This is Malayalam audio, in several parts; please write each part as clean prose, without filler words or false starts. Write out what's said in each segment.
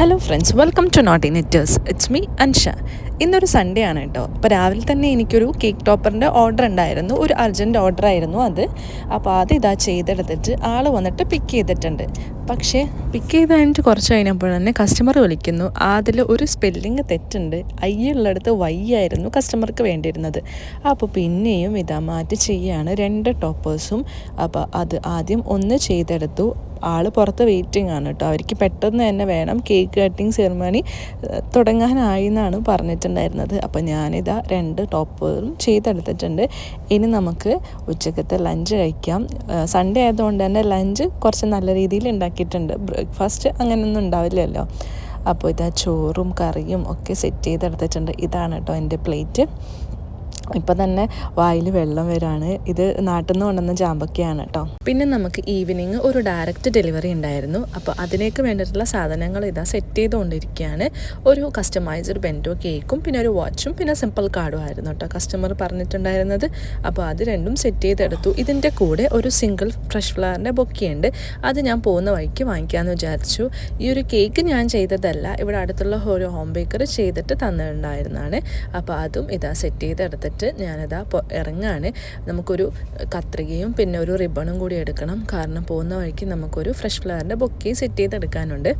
Hello friends, welcome to naughty netters. It's me Ansha. ഇന്നൊരു സൺഡേ ആണ് കേട്ടോ. അപ്പോൾ രാവിലെ തന്നെ എനിക്കൊരു കേക്ക് ടോപ്പറിൻ്റെ ഓർഡർ ഉണ്ടായിരുന്നു. ഒരു അർജൻറ്റ് ഓർഡർ ആയിരുന്നു അത്. അപ്പോൾ അത് ഇതാ ചെയ്തെടുത്തിട്ട് ആൾ വന്നിട്ട് പിക്ക് ചെയ്തിട്ടുണ്ട്. പക്ഷേ പിക്ക് ചെയ്ത് കഴിഞ്ഞിട്ട് കുറച്ച് കഴിഞ്ഞപ്പോൾ തന്നെ കസ്റ്റമർ വിളിക്കുന്നു. അതിൽ ഒരു സ്പെല്ലിങ് തെറ്റുണ്ട്. ഉള്ളിടത്ത് വൈ ആയിരുന്നു കസ്റ്റമർക്ക് വേണ്ടിയിരുന്നത്. അപ്പോൾ പിന്നെയും ഇതാ മാറ്റി ചെയ്യുകയാണ് 2 ടോപ്പേഴ്സും. അപ്പോൾ അത് ആദ്യം ഒന്ന് ചെയ്തെടുത്തു. ആൾ പുറത്ത് വെയിറ്റിംഗ് ആണ് കേട്ടോ. അവർക്ക് പെട്ടെന്ന് തന്നെ വേണം. കേക്ക് കട്ടിങ് സെറിമണി തുടങ്ങാനായി എന്നാണ് പറഞ്ഞിട്ടുണ്ടായിരുന്നത്. അപ്പോൾ ഞാനിതാ 2 ടോപ്പുകളും ചെയ്തെടുത്തിട്ടുണ്ട്. ഇനി നമുക്ക് ഉച്ചക്കത്തെ ലഞ്ച് കഴിക്കാം. സൺഡേ ആയതുകൊണ്ട് തന്നെ ലഞ്ച് കുറച്ച് നല്ല രീതിയിൽ ഉണ്ടാക്കിയിട്ടുണ്ട്. ബ്രേക്ക്ഫാസ്റ്റ് അങ്ങനെയൊന്നും ഉണ്ടാവില്ലല്ലോ. അപ്പോൾ ഇതാ ചോറും കറിയും ഒക്കെ സെറ്റ് ചെയ്തെടുത്തിട്ടുണ്ട്. ഇതാണ് കേട്ടോ എൻ്റെ പ്ലേറ്റ്. ഇപ്പം തന്നെ വായിൽ വെള്ളം വരാണ്. ഇത് നാട്ടിൽ നിന്ന് കൊണ്ടുവന്ന ചാമ്പക്കയാണ് കേട്ടോ. പിന്നെ നമുക്ക് ഈവനിങ് ഒരു ഡയറക്റ്റ് ഡെലിവറി ഉണ്ടായിരുന്നു. അപ്പോൾ അതിലേക്ക് വേണ്ടിയിട്ടുള്ള സാധനങ്ങൾ ഇതാ സെറ്റ് ചെയ്തുകൊണ്ടിരിക്കുകയാണ്. ഒരു കസ്റ്റമൈസ്ഡ് ബെൻറ്റോ കേക്കും പിന്നെ ഒരു വാച്ചും പിന്നെ സിമ്പിൾ കാർഡും ആയിരുന്നു കേട്ടോ കസ്റ്റമർ പറഞ്ഞിട്ടുണ്ടായിരുന്നത്. അപ്പോൾ അത് രണ്ടും സെറ്റ് ചെയ്തെടുത്തു. ഇതിൻ്റെ കൂടെ ഒരു സിംഗിൾ ഫ്രഷ് ഫ്ലവറിൻ്റെ ബൊക്കെയുണ്ട്. അത് ഞാൻ പോകുന്ന വഴിക്ക് വാങ്ങിക്കാമെന്ന് വിചാരിച്ചു. ഈ ഒരു കേക്ക് ഞാൻ ചെയ്തതല്ല, ഇവിടെ അടുത്തുള്ള ഒരു ഹോം ബേക്കർ ചെയ്തിട്ട് തന്നിട്ടുണ്ടായിരുന്നതാണ്. അപ്പോൾ അതും ഇതാ സെറ്റ് ചെയ്തെടുത്തിട്ട് ഞാനിതാ ഇറങ്ങാണ്. നമുക്കൊരു കത്രികയും പിന്നെ ഒരു റിബണും കൂടി എടുക്കണം. കാരണം പോകുന്ന വഴിക്ക് നമുക്കൊരു ഫ്രഷ് ഫ്ലവറിൻ്റെ ബൊക്കെ സെറ്റ് ചെയ്തെടുക്കാനുണ്ട്.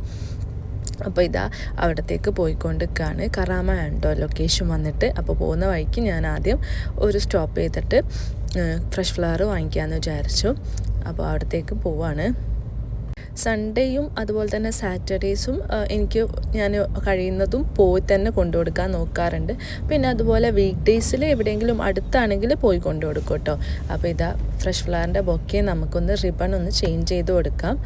അപ്പോൾ ഇതാ അവിടത്തേക്ക് പോയിക്കൊണ്ടിരിക്കുകയാണ്. കറാമ ഉണ്ടോ ലൊക്കേഷൻ വന്നിട്ട്. അപ്പോൾ പോകുന്ന വഴിക്ക് ഞാൻ ആദ്യം ഒരു സ്റ്റോപ്പ് ചെയ്തിട്ട് ഫ്രഷ് ഫ്ലവർ വാങ്ങിക്കാമെന്ന് വിചാരിച്ചു. അപ്പോൾ അവിടത്തേക്ക് പോവാണ്. സൺഡേയും അതുപോലെ തന്നെ സാറ്റർഡേയ്സും ഞാൻ കഴിയുന്നതും പോയി തന്നെ കൊണ്ടുകൊടുക്കാൻ നോക്കാറുണ്ട്. പിന്നെ അതുപോലെ വീക്ക് ഡേയ്സിൽ എവിടെയെങ്കിലും അടുത്താണെങ്കിൽ പോയി കൊണ്ടുകൊടുക്കും കേട്ടോ. അപ്പോൾ ഇതാ ഫ്രഷ് ഫ്ലവറിൻ്റെ ബൊക്കെ നമുക്കൊന്ന് റിബൺ ഒന്ന് ചേഞ്ച് ചെയ്ത് കൊടുക്കാം.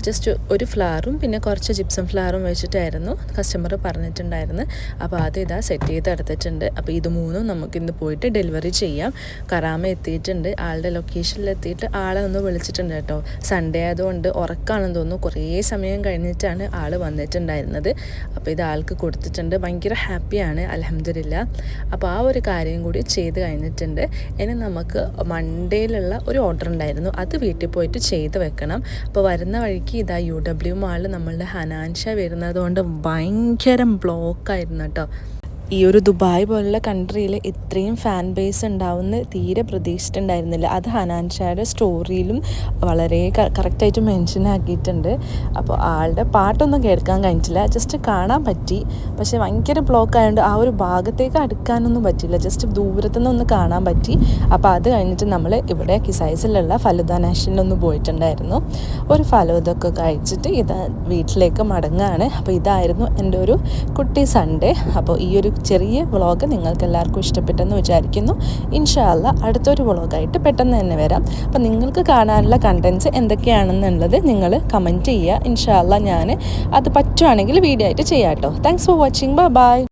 ജസ്റ്റ് ഒരു ഫ്ലവറും പിന്നെ കുറച്ച് ജിപ്സം ഫ്ലവറും വെച്ചിട്ടായിരുന്നു കസ്റ്റമർ പറഞ്ഞിട്ടുണ്ടായിരുന്നു. അപ്പോൾ അത് ഇതാ സെറ്റ് ചെയ്ത് എടുത്തിട്ടുണ്ട്. അപ്പോൾ ഇത് മൂന്നും നമുക്കിന്ന് പോയിട്ട് ഡെലിവറി ചെയ്യാം. കറാമ എത്തിയിട്ടുണ്ട്. ആളുടെ ലൊക്കേഷനിൽ എത്തിയിട്ട് ആളെ ഒന്ന് വിളിച്ചിട്ടുണ്ട് കേട്ടോ. സൺഡേ ആയതുകൊണ്ട് ഉറക്കാണെന്ന് തോന്നുന്നു. കുറേ സമയം കഴിഞ്ഞിട്ടാണ് ആൾ വന്നിട്ടുണ്ടായിരുന്നത്. അപ്പോൾ ഇത് ആൾക്ക് കൊടുത്തിട്ടുണ്ട്. ഭയങ്കര ഹാപ്പിയാണ്, അൽഹംദുലില്ലാ. അപ്പോൾ ആ ഒരു കാര്യം കൂടി ചെയ്ത് കഴിഞ്ഞിട്ടുണ്ട്. ഇനി നമുക്ക് മൺഡേയിലുള്ള ഒരു ഓർഡർ ഉണ്ടായിരുന്നു. അത് വീട്ടിൽ പോയിട്ട് ചെയ്ത് വെക്കണം. അപ്പോൾ വരുന്ന വഴിക്ക് ഇതാ UW മാളിൽ നമ്മളുടെ ഹനാൻഷ വരുന്നതുകൊണ്ട് ഭയങ്കര ബ്ലോക്കായിരുന്നു കേട്ടോ. ഈ ഒരു ദുബായ് പോലുള്ള കൺട്രിയിൽ ഇത്രയും ഫാൻ ബേസ് ഉണ്ടാവുമെന്ന് തീരെ പ്രതീക്ഷിച്ചിട്ടുണ്ടായിരുന്നില്ല. അത് ഹനാൻഷായുടെ സ്റ്റോറിയിലും വളരെ കറക്റ്റായിട്ട് മെൻഷൻ ആക്കിയിട്ടുണ്ട്. അപ്പോൾ ആളുടെ പാട്ടൊന്നും കേൾക്കാൻ കഴിഞ്ഞിട്ടില്ല, ജസ്റ്റ് കാണാൻ പറ്റി. പക്ഷേ ഭയങ്കര ബ്ലോക്ക് ആയതുകൊണ്ട് ആ ഒരു ഭാഗത്തേക്ക് അടുക്കാനൊന്നും പറ്റില്ല. ജസ്റ്റ് ദൂരത്തുനിന്ന് ഒന്ന് കാണാൻ പറ്റി. അപ്പോൾ അത് കഴിഞ്ഞിട്ട് നമ്മൾ ഇവിടെ കിസൈസിലുള്ള ഫലുദ നാഷനിലൊന്ന് പോയിട്ടുണ്ടായിരുന്നു. ഒരു ഫലൂദൊക്കെ കഴിച്ചിട്ട് ഇത് വീട്ടിലേക്ക് മടങ്ങുകയാണ്. അപ്പോൾ ഇതായിരുന്നു എൻ്റെ ഒരു കുട്ടി സൺഡേ. അപ്പോൾ ഈ ഒരു ചെറിയ വ്ളോഗ് നിങ്ങൾക്ക് എല്ലാവർക്കും ഇഷ്ടപ്പെട്ടെന്ന് വിചാരിക്കുന്നു. ഇൻഷാ അല്ലാഹ് അടുത്തൊരു വ്ളോഗായിട്ട് പെട്ടെന്ന് തന്നെ വരാം. അപ്പം നിങ്ങൾക്ക് കാണാനുള്ള കണ്ടൻറ്റ്സ് എന്തൊക്കെയാണെന്നുള്ളത് നിങ്ങൾ കമൻറ്റ് ചെയ്യുക. ഇൻഷാ അല്ലാഹ് ഞാൻ അത് പറ്റുവാണെങ്കിൽ വീഡിയോ ആയിട്ട് ചെയ്യാം കേട്ടോ. Thanks for watching. ബൈ.